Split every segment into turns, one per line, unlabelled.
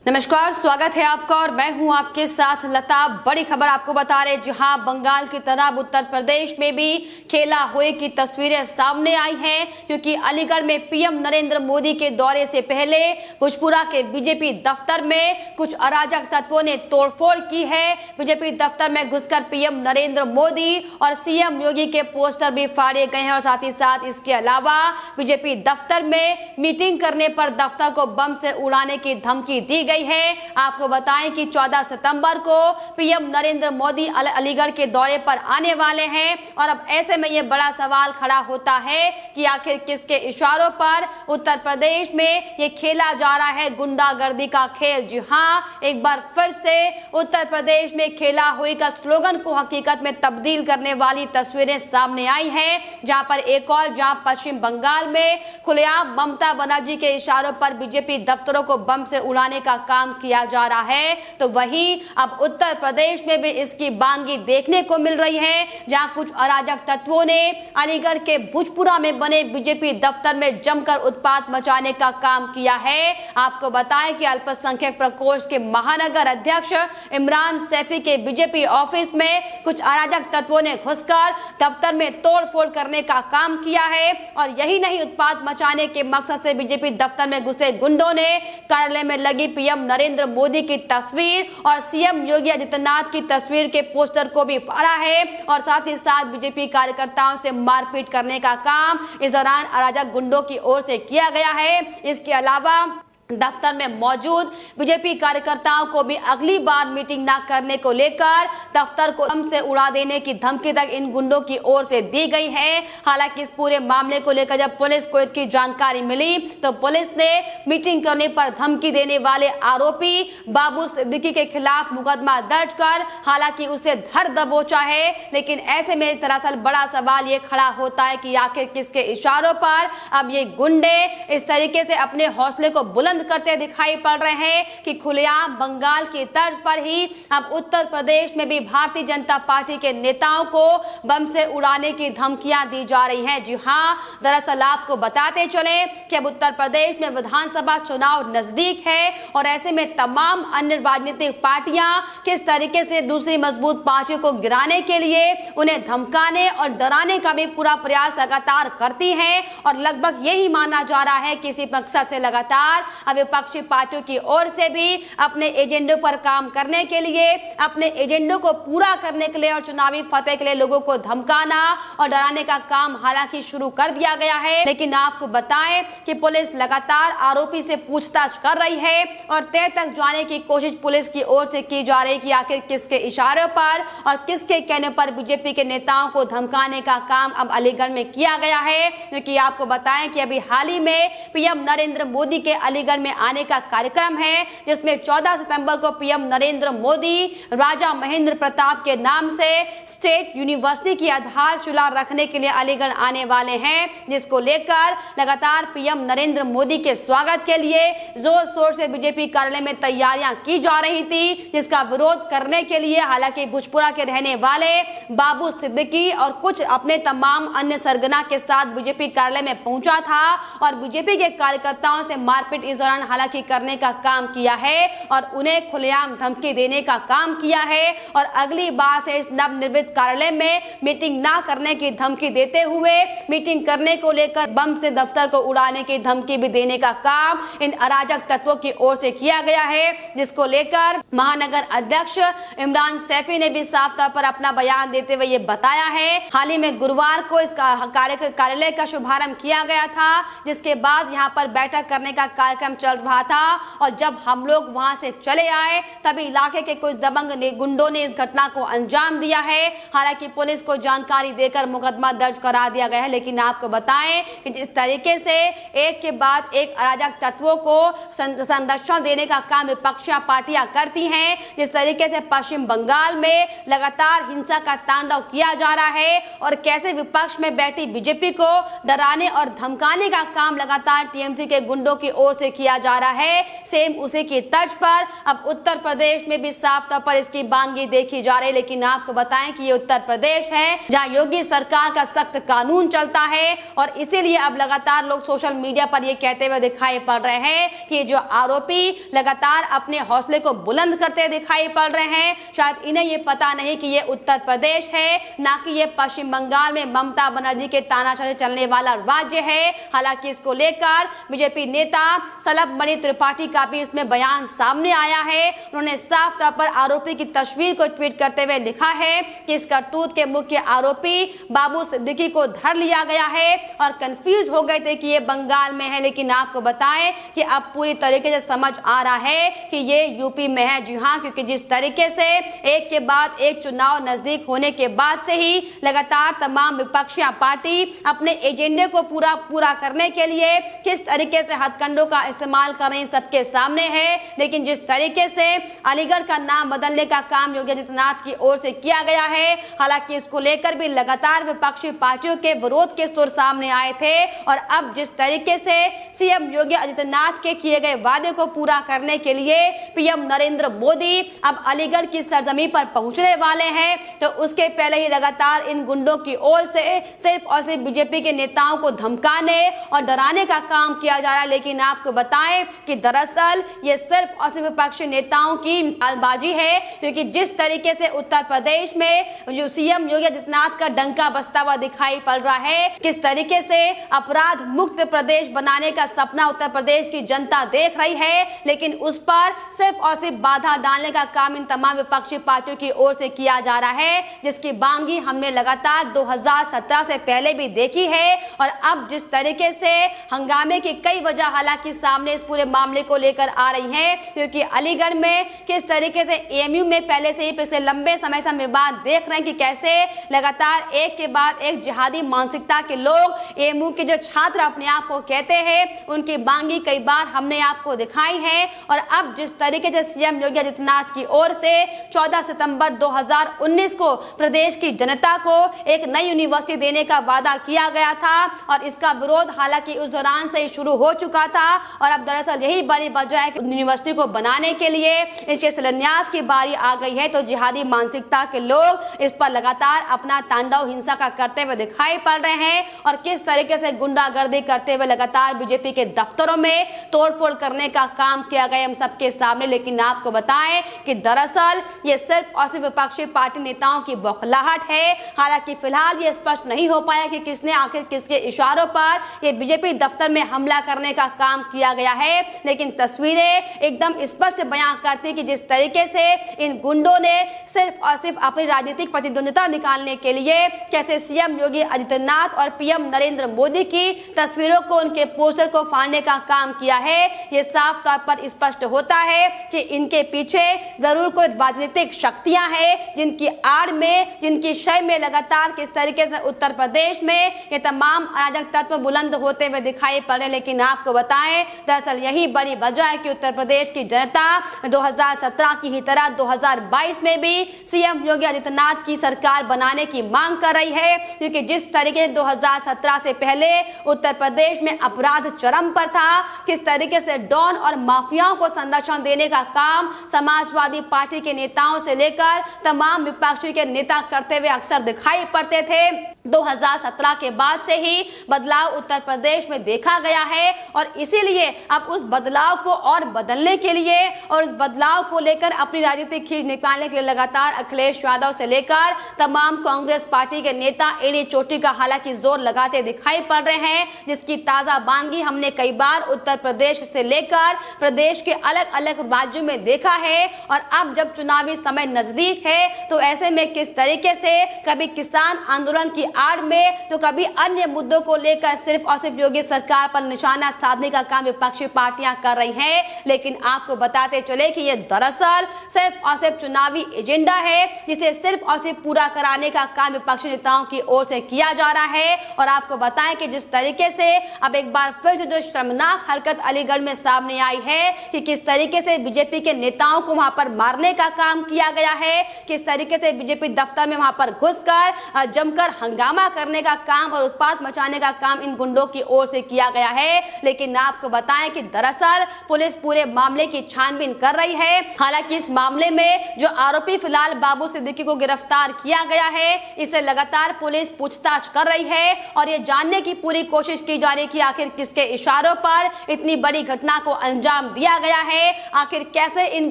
नमस्कार, स्वागत है आपका और मैं हूं आपके साथ लता। बड़ी खबर आपको बता रहे, जहां बंगाल की तरह उत्तर प्रदेश में भी खेला हुए की तस्वीरें सामने आई हैं, क्योंकि अलीगढ़ में पीएम नरेंद्र मोदी के दौरे से पहले भोजपुरा के बीजेपी दफ्तर में कुछ अराजक तत्वों ने तोड़फोड़ की है। बीजेपी दफ्तर में घुसकर पीएम नरेंद्र मोदी और सीएम योगी के पोस्टर भी फाड़े गए हैं और साथ ही साथ इसके अलावा बीजेपी दफ्तर में मीटिंग करने पर दफ्तर को बम से उड़ाने की धमकी दी गई है। आपको बताएं कि 14 सितंबर को पीएम नरेंद्र मोदी अलीगढ़ के दौरे पर आने वाले हैं और अब ऐसे में यह बड़ा सवाल खड़ा होता है कि आखिर किसके इशारों पर उत्तर प्रदेश में यह खेला जा रहा है गुंडागर्दी का खेल। जी हां, एक बार फिर से उत्तर प्रदेश में खेला हुई का स्लोगन को हकीकत में तब्दील करने वाली तस्वीरें सामने आई हैं, जहां पर एक और जहां पश्चिम बंगाल में खुलेआम ममता बनर्जी के इशारों पर बीजेपी दफ्तरों को बम से उड़ाने का काम किया जा रहा है, तो वहीं अब उत्तर प्रदेश में भी इसकी बानगी देखने को मिल रही है, जहां कुछ अराजक तत्वों ने अलीगढ़ के भोजपुरा में बने बीजेपी दफ्तर में जमकर उत्पात मचाने का काम किया है। आपको बताएं कि अल्पसंख्यक प्रकोष्ठ के महानगर अध्यक्ष इमरान सैफी के बीजेपी ऑफिस में कुछ अराजक तत्वों ने घुसकर दफ्तर में तोड़फोड़ करने का काम किया है और यही नहीं, उत्पात मचाने के मकसद से बीजेपी दफ्तर में घुसे गुंडों ने कार्यालय में लगी पीएम नरेंद्र मोदी की तस्वीर और सीएम योगी आदित्यनाथ की तस्वीर के पोस्टर को भी फाड़ा है और साथ ही साथ बीजेपी कार्यकर्ताओं से मारपीट करने का काम इस दौरान अराजक गुंडों की ओर से किया गया है। इसके अलावा दफ्तर में मौजूद बीजेपी कार्यकर्ताओं को भी अगली बार मीटिंग न करने को लेकर दफ्तर को बम से उड़ा देने की धमकी तक इन गुंडों की ओर से दी गई है। हालांकि इस पूरे मामले को लेकर जब पुलिस को इसकी जानकारी मिली तो पुलिस ने मीटिंग करने पर धमकी देने वाले आरोपी बाबू सिद्दीकी के खिलाफ मुकदमा दर्ज कर हालांकि उसे धर दबोचा है। लेकिन ऐसे में दरअसल बड़ा सवाल ये खड़ा होता है कि आखिर किसके इशारों पर अब ये गुंडे इस तरीके से अपने हौसले को बुलंद करते दिखाई पड़ रहे हैं कि खुलेआम बंगाल की तर्ज पर ही अब उत्तर प्रदेश में भी भारतीय जनता पार्टी के नेताओं को बम से उड़ाने की धमकियां दी जा रही हैं। जी हां, दरअसल आपको बताते चले कि अब उत्तर प्रदेश में विधानसभा चुनाव नजदीक है और ऐसे में तमाम अन्य राजनीतिक पार्टियां किस तरीके से दूसरी मजबूत पार्टियों को गिराने के लिए उन्हें धमकाने और डराने का भी पूरा प्रयास लगातार करती हैं और लगभग यही माना जा रहा है कि इसी मकसद से लगातार अब विपक्षी पार्टियों की ओर से भी अपने एजेंडों पर काम करने के लिए, अपने एजेंडों को पूरा करने के लिए और चुनावी फतेह के लिए लोगों को धमकाना और डराने का काम हालांकि शुरू कर दिया गया है। लेकिन आपको बताएं कि पुलिस लगातार आरोपी से पूछताछ कर रही है और तय तक जाने की कोशिश पुलिस की ओर से की जा रही है कि आखिर किसके इशारे पर और किसके कहने पर बीजेपी के नेताओं को धमकाने का काम अब अलीगढ़ में किया गया है। क्योंकि आपको बताएं कि अभी हाल ही में पीएम नरेंद्र मोदी के अलीगढ़ में आने का कार्यक्रम है, जिसमें 14 सितंबर को पीएम नरेंद्र मोदी राजा महेंद्र प्रताप के नाम से स्टेट यूनिवर्सिटी की आधारशिला रखने के लिए अलीगढ़ आने वाले हैं, जिसको लेकर लगातार पीएम नरेंद्र मोदी के स्वागत के लिए जोर शोर से बीजेपी कार्यालय में तैयारियां की जा रही थी, जिसका विरोध करने के लिए हालांकि भोजपुरा के रहने वाले बाबू सिद्दीकी और कुछ अपने तमाम अन्य सरगना के साथ बीजेपी कार्यालय में पहुंचा था और बीजेपी के कार्यकर्ताओं से मारपीट इस दौरान हालांकि करने का काम किया है और उन्हें खुलेआम धमकी देने का काम किया है और अगली बार से इस नवनिर्मित कार्यालय में मीटिंग ना करने की धमकी देते हुए मीटिंग करने को लेकर बम से दफ्तर को उड़ाने की धमकी भी देने का काम इन अराजक तत्वों की ओर से किया गया है, जिसको लेकर महानगर अध्यक्ष इमरान सैफी ने भी साफ तौर पर अपना बयान देते हुए ये बताया है। हाल ही में गुरुवार को इस कार्यालय का शुभारंभ किया गया था, जिसके बाद यहाँ पर बैठक करने का कार्यक्रम चल रहा था और जब हम लोग वहां से चले आए तभी इलाके के कुछ दबंग गुंडों ने इस घटना को अंजाम दिया है। हालांकि पुलिस को जानकारी देकर मुकदमा दर्ज करा दिया गया है। लेकिन आपको बताएं कि जिस तरीके से एक के बाद एक अराजक तत्वों को संरक्षण देने का काम विपक्षी पार्टियां करती हैं, जिस तरीके से पश्चिम बंगाल में लगातार हिंसा का तांडव किया जा रहा है और कैसे विपक्ष में बैठी बीजेपी को डराने और धमकाने का काम लगातार टीएमसी के गुंडों की ओर से किया किया जा रहा है, सेम उसी की तर्ज पर अब उत्तर प्रदेश में भी साफ तौर पर इसकी बानगी देखी जा रही है। लेकिन आपको बताएं कि ये उत्तर प्रदेश है जहां योगी सरकार का सख्त कानून चलता है और इसीलिए अब लगातार लोग सोशल मीडिया पर ये कहते हुए दिखाई पड़ रहे हैं कि जो आरोपी लगातार अपने हौसले को बुलंद करते दिखाई पड़ रहे हैं, शायद इन्हें ये पता नहीं कि ये उत्तर प्रदेश है, ना कि ये पश्चिम बंगाल में ममता बनर्जी के तानाशाह से चलने वाला राज्य है। हालांकि इसको लेकर बीजेपी नेता सलभ मणि त्रिपाठी का भी इसमें बयान सामने आया है। उन्होंने साफ तौर पर आरोपी की तस्वीर को ट्वीट करते हुए लिखा है कि इस करतूत के मुख्य आरोपी बाबू सिद्दीकी को धर लिया गया है और कंफ्यूज हो गए थे कि ये बंगाल में है, लेकिन आपको बताएं कि अब पूरी तरीके से समझ आ रहा है कि ये यूपी में है। जी हाँ, क्योंकि जिस तरीके से एक के बाद एक चुनाव नजदीक होने के बाद से ही लगातार तमाम विपक्षी पार्टी अपने एजेंडे को पूरा करने के लिए किस तरीके से हथकंडों का इस्तेमाल कर रही सबके सामने है। लेकिन जिस तरीके से अलीगढ़ का नाम बदलने का काम योगी आदित्यनाथ की ओर से किया गया है, हालांकि इसको लेकर भी लगातार विपक्षी पार्टियों के विरोध के सुर सामने आए थे और अब जिस तरीके से सीएम योगी आदित्यनाथ के किए गए वादे को पूरा करने के लिए पीएम नरेंद्र मोदी अब अलीगढ़ की सरजमी पर पहुंचने वाले हैं, तो उसके पहले ही लगातार इन गुंडों की ओर से सिर्फ और सिर्फ बीजेपी के नेताओं को धमकाने और डराने का काम किया जा रहा है। लेकिन आपको बताएं कि दरअसल ये सिर्फ और सिर्फ विपक्षी नेताओं की चालबाजी है, क्योंकि जिस तरीके से उत्तर प्रदेश में जो सीएम योगी आदित्यनाथ का डंका बजता हुआ दिखाई पड़ रहा है, किस तरीके से अपराध मुक्त प्रदेश बनाने का सपना उत्तर प्रदेश की जनता देख रही है, लेकिन उस पर सिर्फ और सिर्फ बाधा डालने का काम इन तमाम विपक्षी पार्टियों की ओर से किया जा रहा है, जिसकी बानगी हमने लगातार 2017 से पहले भी देखी है। और अब जिस तरीके से हंगामे की कई वजह हालांकि सामने इस पूरे मामले को लेकर आ रही हैं, क्योंकि अलीगढ़ में किस तरीके से एएमयू में पहले से ही पिछले लंबे समय से विवाद देख रहे हैं कि कैसे लगातार एक के बाद एक जिहादी मानसिकता के लोग एएमयू के जो छात्र अपने आप को कहते हैं, उनकी बानगी कई बार हमने आपको दिखाई है। और अब जिस तरीके से सीएम योगी आदित्यनाथ की ओर से 14 सितंबर 2019 को प्रदेश की जनता को एक नई यूनिवर्सिटी देने का वादा किया गया था और इसका विरोध हालांकि उस दौरान से ही शुरू हो चुका था और अब दरअसल यही बड़ी वजह है कि यूनिवर्सिटी को बनाने के लिए इसके शिलान्यास की बारी आ गई है, तो जिहादी मानसिकता के लोग इस पर लगातार अपना तांडव हिंसा का करते हुए दिखाई पड़ रहे हैं और किस तरीके से गुंडागर्दी करते हुए लगातार बीजेपी के दफ्तरों में तोड़फोड़ करने का काम किया गया हम सबके सामने। लेकिन आपको बताएं कि दरअसल ये सिर्फ और सिर्फ विपक्षी पार्टी नेताओं की बौखलाहट है। हालांकि फिलहाल ये स्पष्ट नहीं हो पाया कि किसने आखिर किसके इशारों पर ये बीजेपी दफ्तर में हमला करने का काम किया गया है, लेकिन तस्वीरें एकदम स्पष्ट बयां करती कि जिस तरीके से इन गुंडों ने सिर्फ और सिर्फ अपनी राजनीतिक प्रतिद्वंदिता निकालने के लिए कैसे सीएम योगी आदित्यनाथ और पीएम नरेंद्र मोदी की तस्वीरों को, उनके पोस्टर को फाड़ने का काम किया है। ये साफ तौर पर स्पष्ट होता है कि इनके पीछे जरूर कोई राजनीतिक शक्तियां हैं, जिनकी आड़ में, जिनकी शय में लगातार किस तरीके से उत्तर प्रदेश में ये तमाम अराजक तत्व बुलंद होते हुए दिखाई पड़े। लेकिन आपको बताएं दरअसल यही बड़ी वजह है कि उत्तर प्रदेश की जनता 2017 की ही तरह 2022 में भी सीएम योगी आदित्यनाथ की सरकार बनाने की मांग कर रही है, क्योंकि जिस तरीके से 2017 से पहले उत्तर प्रदेश में अपराध चरम पर था, किस तरीके से डॉन और माफियाओं को संरक्षण देने का काम समाजवादी पार्टी के नेताओं से लेकर तमाम विपक्षी के नेता करते हुए अक्सर दिखाई पड़ते थे। 2017 के बाद से ही बदलाव उत्तर प्रदेश में देखा गया है और इसीलिए अब उस बदलाव को और बदलने के लिए और इस बदलाव को लेकर अपनी राजनीतिक खींच निकालने के लिए लगातार अखिलेश यादव से लेकर तमाम कांग्रेस पार्टी के नेता एड़ी चोटी का हालांकि जोर लगाते दिखाई पड़ रहे हैं, जिसकी ताजा बानगी हमने कई बार उत्तर प्रदेश से लेकर प्रदेश के अलग अलग राज्यों में देखा है। और अब जब चुनावी समय नजदीक है तो ऐसे में किस तरीके से कभी किसान आंदोलन की आड़ में तो कभी अन्य मुद्दों को लेकर सिर्फ और सिर्फ योगी सरकार पर निशाना साधने का काम विपक्षी पार्टियां कर रही हैं। लेकिन आपको बताते चले कि यह दरअसल सिर्फ और सिर्फ चुनावी एजेंडा है, जिसे सिर्फ और सिर्फ पूरा कराने का काम विपक्षी नेताओं की ओर से किया जा रहा है। और आपको बताएं कि जिस तरीके से अब एक बार फिर से जो शर्मनाक हरकत अलीगढ़ में सामने आई है कि किस तरीके से बीजेपी के नेताओं को वहां पर मारने का काम किया गया है, किस तरीके से बीजेपी दफ्तर में वहां पर घुसकर जमकर हंगामा हंगामा करने का काम और उत्पात मचाने का काम इन गुंडों की ओर से किया गया है। लेकिन आपको बताएं कि दरअसल पुलिस पूरे मामले की छानबीन कर रही है। हालांकि इस मामले में जो आरोपी फिलहाल बाबू सिद्दीकी को गिरफ्तार किया गया है, इसे लगातार पुलिस पूछताछ कर रही है और ये जानने की पूरी कोशिश की जा रही है कि आखिर किसके इशारों पर इतनी बड़ी घटना को अंजाम दिया गया है। आखिर कैसे इन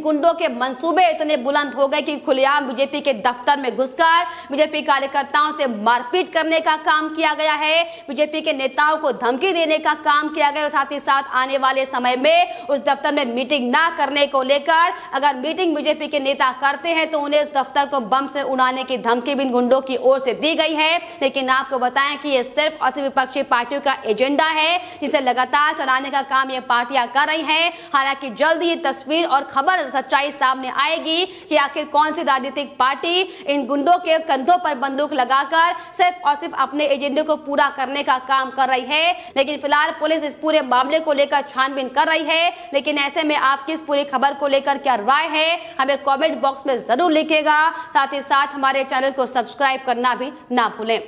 गुंडों के मंसूबे इतने बुलंद हो गए कि खुलेआम बीजेपी के दफ्तर में घुसकर बीजेपी कार्यकर्ताओं से मारपीट करने का काम किया गया है, बीजेपी के नेताओं को धमकी देने का काम किया गया और साथ ही साथ आने वाले समय में उस दफ्तर में मीटिंग ना करने को लेकर, अगर मीटिंग बीजेपी के नेता करते हैं तो उन्हें उस दफ्तर को बम से उड़ाने की धमकी भी इन गुंडों की ओर से दी गई है। लेकिन आपको बताएं कि ये सिर्फ और सिर्फ विपक्षी पार्टियों का एजेंडा है जिसे लगातार चलाने का काम ये पार्टियां कर रही हैं। हालांकि जल्द ये तस्वीर और खबर सच्चाई सामने आएगी कि आखिर कौन सी राजनीतिक पार्टी इन गुंडों के कंधों पर बंदूक लगाकर सिर्फ और सिर्फ अपने एजेंडे को पूरा करने का काम कर रही है। लेकिन फिलहाल पुलिस इस पूरे मामले को लेकर छानबीन कर रही है। लेकिन ऐसे में आपकी इस पूरी खबर को लेकर क्या राय है, हमें कमेंट बॉक्स में जरूर लिखिएगा। साथ ही साथ हमारे चैनल को सब्सक्राइब करना भी ना भूलें।